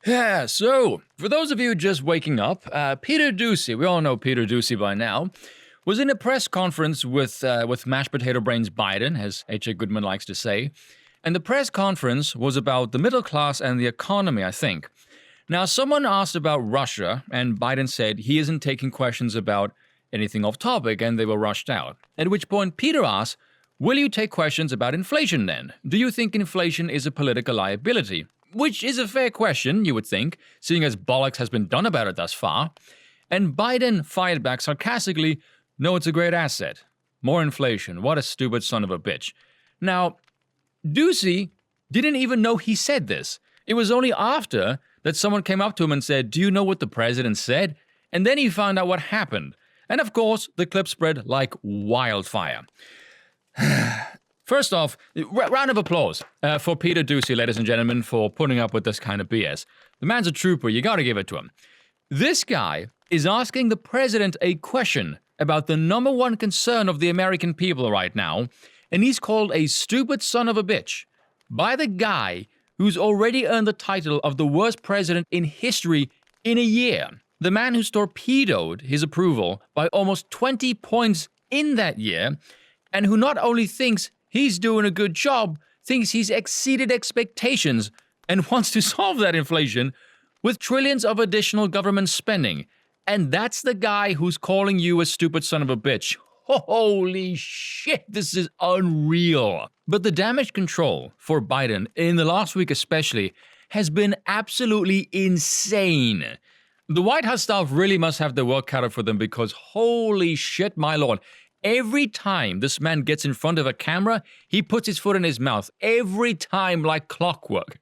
Yeah, so, for those of you just waking up, Peter Doocy, we all know Peter Doocy by now, was in a press conference with mashed potato brains Biden, as H.A. Goodman likes to say, and the press conference was about the middle class and the economy, I think. Now, someone asked about Russia, and Biden said he isn't taking questions about anything off topic, and they were rushed out. At which point Peter asked, will you take questions about inflation then? Do you think inflation is a political liability? Which is a fair question, you would think, seeing as bollocks has been done about it thus far. And Biden fired back sarcastically, no, it's a great asset. More inflation, what a stupid son of a bitch. Now, Doocy didn't even know he said this. It was only after that someone came up to him and said, do you know what the president said? And then he found out what happened. And of course, the clip spread like wildfire. First off, round of applause for Peter Doocy, ladies and gentlemen, for putting up with this kind of BS. The man's a trooper, you gotta give it to him. This guy is asking the president a question about the number one concern of the American people right now, and he's called a stupid son of a bitch by the guy who's already earned the title of the worst president in history in a year. The man who's torpedoed his approval by almost 20 points in that year, and who not only thinks he's doing a good job, thinks he's exceeded expectations, and wants to solve that inflation with trillions of additional government spending. And that's the guy who's calling you a stupid son of a bitch. Holy shit, this is unreal. But the damage control for Biden, in the last week especially, has been absolutely insane. The White House staff really must have their work cut out for them because holy shit, my lord. Every time this man gets in front of a camera, he puts his foot in his mouth. Every time like clockwork.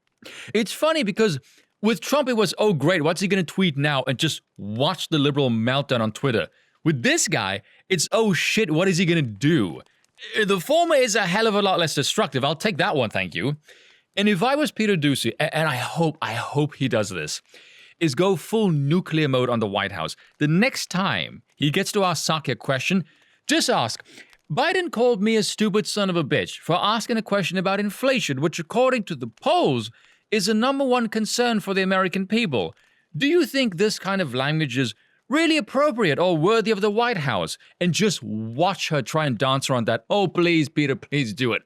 It's funny because with Trump, it was, oh great, what's he going to tweet now? And just watch the liberal meltdown on Twitter. With this guy, it's, oh shit, what is he going to do? The former is a hell of a lot less destructive. I'll take that one, thank you. And if I was Peter Doocy, and I hope he does this, is go full nuclear mode on the White House. The next time he gets to ask Psaki a question, just ask, Biden called me a stupid son of a bitch for asking a question about inflation, which according to the polls is the number one concern for the American people. Do you think this kind of language is really appropriate or worthy of the White House? And just watch her try and dance around that. Oh, please, Peter, please do it.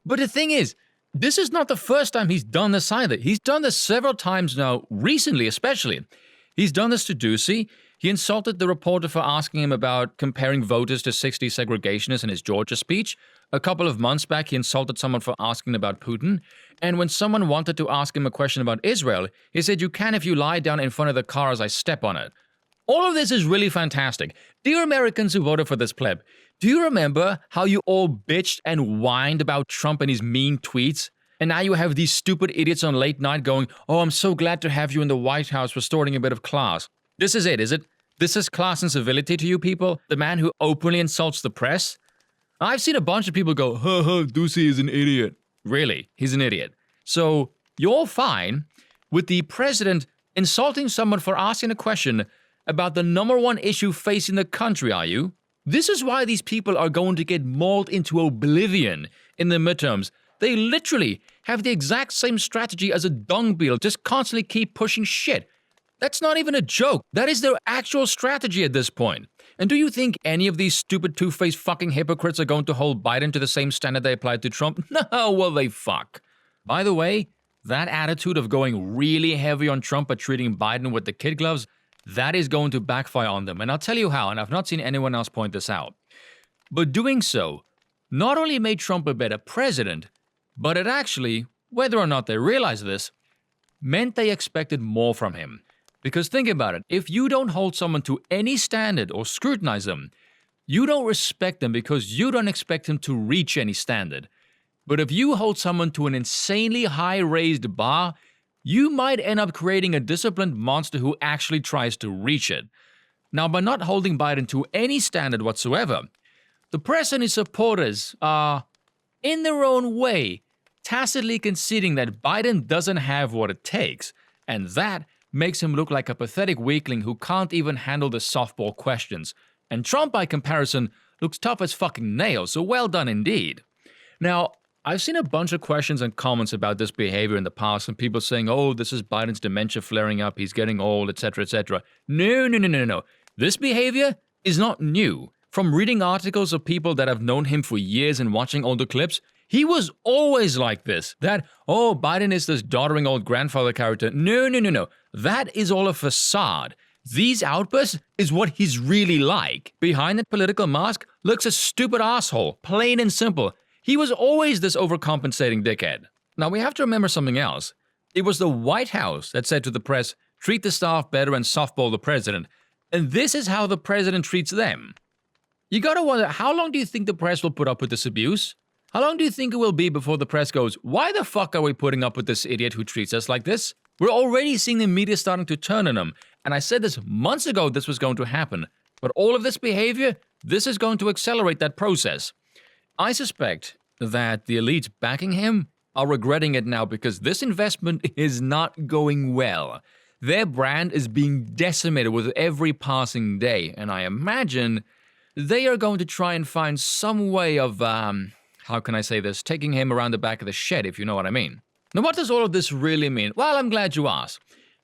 But the thing is, this is not the first time he's done this either. He's done this several times now, recently especially. He's done this to Doocy. He insulted the reporter for asking him about comparing voters to 60s segregationists in his Georgia speech. A couple of months back, he insulted someone for asking about Putin. And when someone wanted to ask him a question about Israel, he said, you can if you lie down in front of the car as I step on it. All of this is really fantastic. Dear Americans who voted for this pleb, do you remember how you all bitched and whined about Trump and his mean tweets? And now you have these stupid idiots on late night going, oh, I'm so glad to have you in the White House restoring a bit of class. This is it, is it? This is class and civility to you people? The man who openly insults the press? I've seen a bunch of people go, Doocy is an idiot. Really, he's an idiot. So you're fine with the president insulting someone for asking a question about the number one issue facing the country, are you? This is why these people are going to get mauled into oblivion in the midterms. They literally have the exact same strategy as a dung beetle, just constantly keep pushing shit. That's not even a joke. That is their actual strategy at this point. And do you think any of these stupid two-faced fucking hypocrites are going to hold Biden to the same standard they applied to Trump? No, well, they fuck. By the way, that attitude of going really heavy on Trump but treating Biden with the kid gloves, that is going to backfire on them. And I'll tell you how, and I've not seen anyone else point this out. But doing so not only made Trump a better president, but it actually, whether or not they realize this, meant they expected more from him. Because think about it, if you don't hold someone to any standard or scrutinize them, you don't respect them because you don't expect them to reach any standard. But if you hold someone to an insanely high-raised bar, you might end up creating a disciplined monster who actually tries to reach it. Now, by not holding Biden to any standard whatsoever, the press and his supporters are, in their own way, tacitly conceding that Biden doesn't have what it takes, and that makes him look like a pathetic weakling who can't even handle the softball questions. And Trump, by comparison, looks tough as fucking nails, so well done indeed. Now, I've seen a bunch of questions and comments about this behavior in the past, and people saying, oh, this is Biden's dementia flaring up, he's getting old, etc., etc. No, no, no, no, no. This behavior is not new. From reading articles of people that have known him for years and watching older clips, he was always like this. That, oh, Biden is this doddering old grandfather character. No, no, no, no. That is all a facade. These outbursts is what he's really like. Behind that political mask lurks a stupid asshole, plain and simple. He was always this overcompensating dickhead. Now, we have to remember something else. It was the White House that said to the press, treat the staff better and softball the president. And this is how the president treats them. You gotta wonder, how long do you think the press will put up with this abuse? How long do you think it will be before the press goes, why the fuck are we putting up with this idiot who treats us like this? We're already seeing the media starting to turn on him. And I said this months ago this was going to happen. But all of this behavior, this is going to accelerate that process. I suspect that the elites backing him are regretting it now because this investment is not going well. Their brand is being decimated with every passing day, and I imagine they are going to try and find some way of, how can I say this, taking him around the back of the shed, if you know what I mean. Now, what does all of this really mean? Well, I'm glad you asked.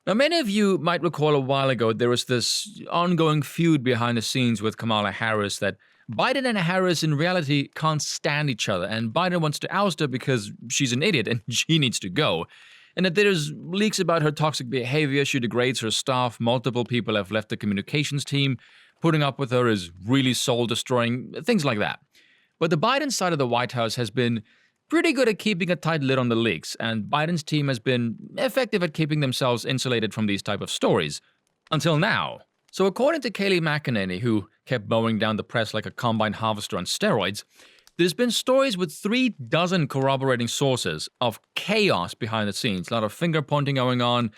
Now, many of you might recall a while ago there was this ongoing feud behind the scenes with Kamala Harris that Biden and Harris in reality can't stand each other, and Biden wants to oust her because she's an idiot and she needs to go. And that there's leaks about her toxic behavior, she degrades her staff, multiple people have left the communications team, putting up with her is really soul-destroying, things like that. But the Biden side of the White House has been pretty good at keeping a tight lid on the leaks, and Biden's team has been effective at keeping themselves insulated from these type of stories. Until now. So according to Kayleigh McEnany, who kept mowing down the press like a combine harvester on steroids, there's been stories with 36 corroborating sources of chaos behind the scenes. A lot of finger-pointing going on.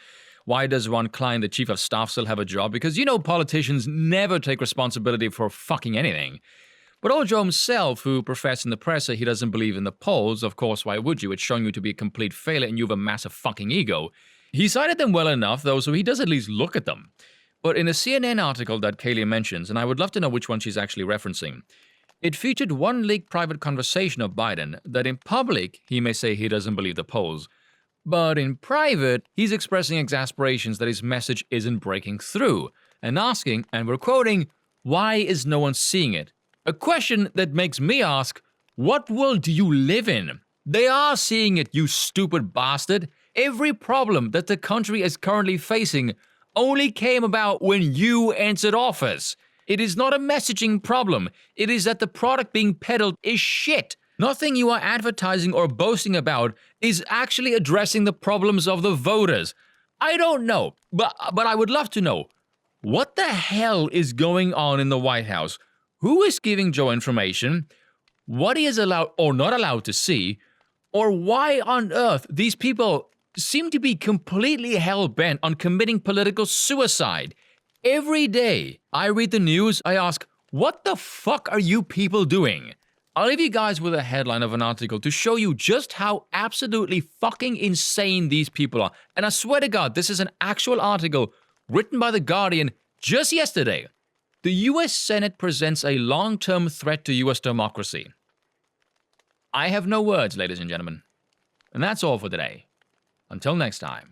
Why does Ron Klein, the chief of staff, still have a job? Because, you know, politicians never take responsibility for fucking anything. But old Joe himself, who professed in the press that he doesn't believe in the polls, of course, why would you? It's showing you to be a complete failure and you have a massive fucking ego. He cited them well enough, though, so he does at least look at them. But in a CNN article that Kayleigh mentions, and I would love to know which one she's actually referencing, it featured one leaked private conversation of Biden that in public he may say he doesn't believe the polls. But in private, he's expressing exasperations that his message isn't breaking through, and asking, and we're quoting, why is no one seeing it? A question that makes me ask, what world do you live in? They are seeing it, you stupid bastard. Every problem that the country is currently facing only came about when you entered office. It is not a messaging problem. It is that the product being peddled is shit. Nothing you are advertising or boasting about is actually addressing the problems of the voters. I don't know, but I would love to know. What the hell is going on in the White House? Who is giving Joe information? What he is allowed or not allowed to see? Or why on earth these people seem to be completely hell-bent on committing political suicide? Every day I read the news, I ask, what the fuck are you people doing? I'll leave you guys with a headline of an article to show you just how absolutely fucking insane these people are. And I swear to God, this is an actual article written by The Guardian just yesterday. The US Senate presents a long-term threat to US democracy. I have no words, ladies and gentlemen. And that's all for today. Until next time.